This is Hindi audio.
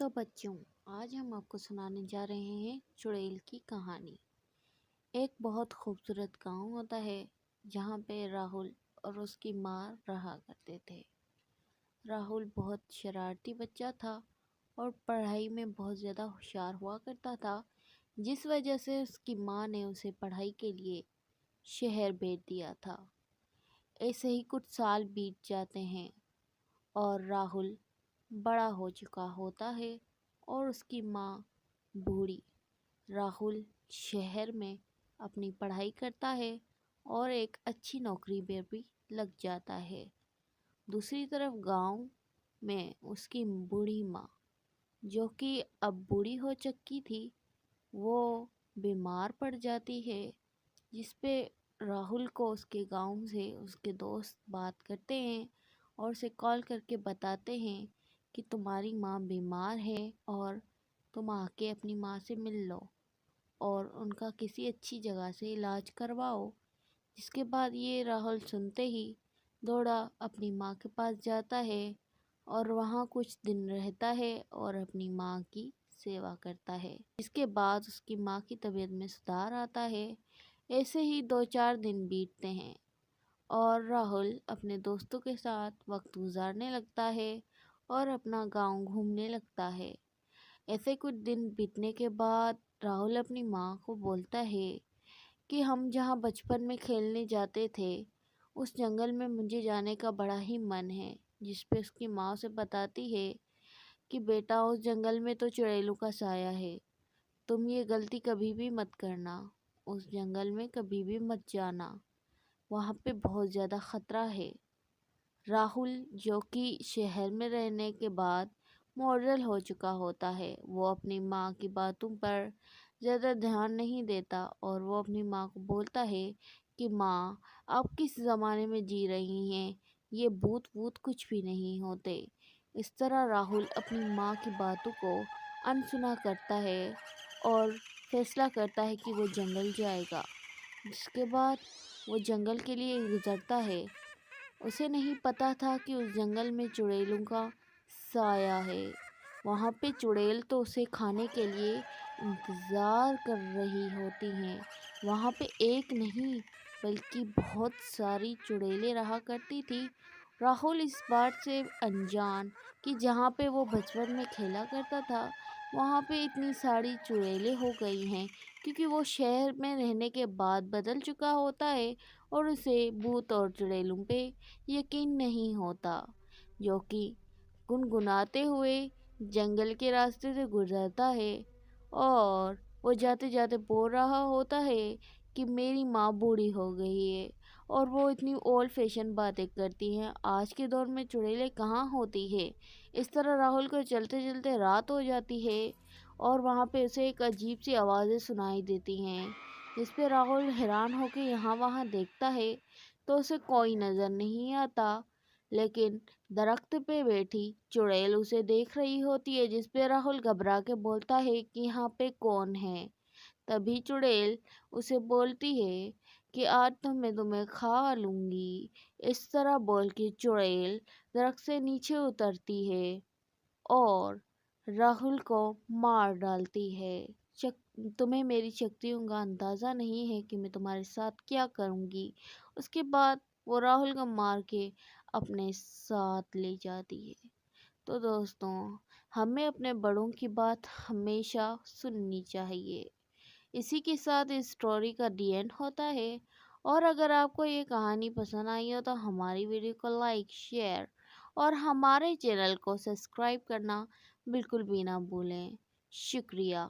तो बच्चों, आज हम आपको सुनाने जा रहे हैं चुड़ैल की कहानी। एक बहुत खूबसूरत गांव होता है जहाँ पे राहुल और उसकी माँ रहा करते थे। राहुल बहुत शरारती बच्चा था और पढ़ाई में बहुत ज़्यादा होशियार हुआ करता था, जिस वजह से उसकी माँ ने उसे पढ़ाई के लिए शहर भेज दिया था। ऐसे ही कुछ साल बीत जाते हैं और राहुल बड़ा हो चुका होता है और उसकी माँ बूढ़ी। राहुल शहर में अपनी पढ़ाई करता है और एक अच्छी नौकरी में भी लग जाता है। दूसरी तरफ गांव में उसकी बूढ़ी माँ, जो कि अब बूढ़ी हो चुकी थी, वो बीमार पड़ जाती है, जिस पे राहुल को उसके गांव से उसके दोस्त बात करते हैं और उसे कॉल करके बताते हैं कि तुम्हारी माँ बीमार है और तुम आके अपनी माँ से मिल लो और उनका किसी अच्छी जगह से इलाज करवाओ। जिसके बाद ये राहुल सुनते ही दौड़ा अपनी माँ के पास जाता है और वहाँ कुछ दिन रहता है और अपनी माँ की सेवा करता है। इसके बाद उसकी माँ की तबीयत में सुधार आता है। ऐसे ही 2-4 दिन बीतते हैं और राहुल अपने दोस्तों के साथ वक्त गुजारने लगता है और अपना गांव घूमने लगता है। ऐसे कुछ दिन बीतने के बाद राहुल अपनी माँ को बोलता है कि हम जहाँ बचपन में खेलने जाते थे, उस जंगल में मुझे जाने का बड़ा ही मन है। जिस पे उसकी माँ उसे बताती है कि बेटा, उस जंगल में तो चुड़ैलों का साया है, तुम ये गलती कभी भी मत करना, उस जंगल में कभी भी मत जाना, वहाँ पे बहुत ज़्यादा ख़तरा है। राहुल, जो कि शहर में रहने के बाद मॉडल हो चुका होता है, वो अपनी माँ की बातों पर ज़्यादा ध्यान नहीं देता और वो अपनी माँ को बोलता है कि माँ, आप किस ज़माने में जी रही हैं, ये भूत वूत कुछ भी नहीं होते। इस तरह राहुल अपनी माँ की बातों को अनसुना करता है और फैसला करता है कि वो जंगल जाएगा। जिसके बाद वो जंगल के लिए गुजरता है। उसे नहीं पता था कि उस जंगल में चुड़ैलों का साया है। वहाँ पे चुड़ैल तो उसे खाने के लिए इंतज़ार कर रही होती हैं। वहाँ पे एक नहीं बल्कि बहुत सारी चुड़ैलें रहा करती थी। राहुल इस बात से अनजान कि जहाँ पे वो बचपन में खेला करता था, वहाँ पे इतनी सारी चुड़ैलें हो गई हैं, क्योंकि वो शहर में रहने के बाद बदल चुका होता है और उसे भूत और चुड़ैलों पे यकीन नहीं होता। जो कि गुनगुनाते हुए जंगल के रास्ते से गुजरता है और वो जाते जाते बोल रहा होता है कि मेरी माँ बूढ़ी हो गई है और वो इतनी ओल्ड फैशन बातें करती हैं, आज के दौर में चुड़ैलें कहाँ होती है। इस तरह राहुल को चलते चलते रात हो जाती है और वहाँ पे उसे एक अजीब सी आवाज़ें सुनाई देती हैं, जिस पे राहुल हैरान होकर यहाँ वहाँ देखता है तो उसे कोई नज़र नहीं आता। लेकिन दरख्त पे बैठी चुड़ैल उसे देख रही होती है, जिस पे राहुल घबरा के बोलता है कि यहाँ पे कौन है। तभी चुड़ैल उसे बोलती है कि आज तो मैं तुम्हें खा लूँगी। इस तरह बोल के चुड़ैल दरख्त से नीचे उतरती है और राहुल को मार डालती है। तुम्हें मेरी शक्तियों का अंदाज़ा नहीं है कि मैं तुम्हारे साथ क्या करूँगी। उसके बाद वो राहुल को मार के अपने साथ ले जाती है। तो दोस्तों, हमें अपने बड़ों की बात हमेशा सुननी चाहिए। इसी के साथ इस स्टोरी का दी एंड होता है। और अगर आपको ये कहानी पसंद आई हो तो हमारी वीडियो को लाइक, शेयर और हमारे चैनल को सब्सक्राइब करना बिल्कुल भी ना भूलें। शुक्रिया।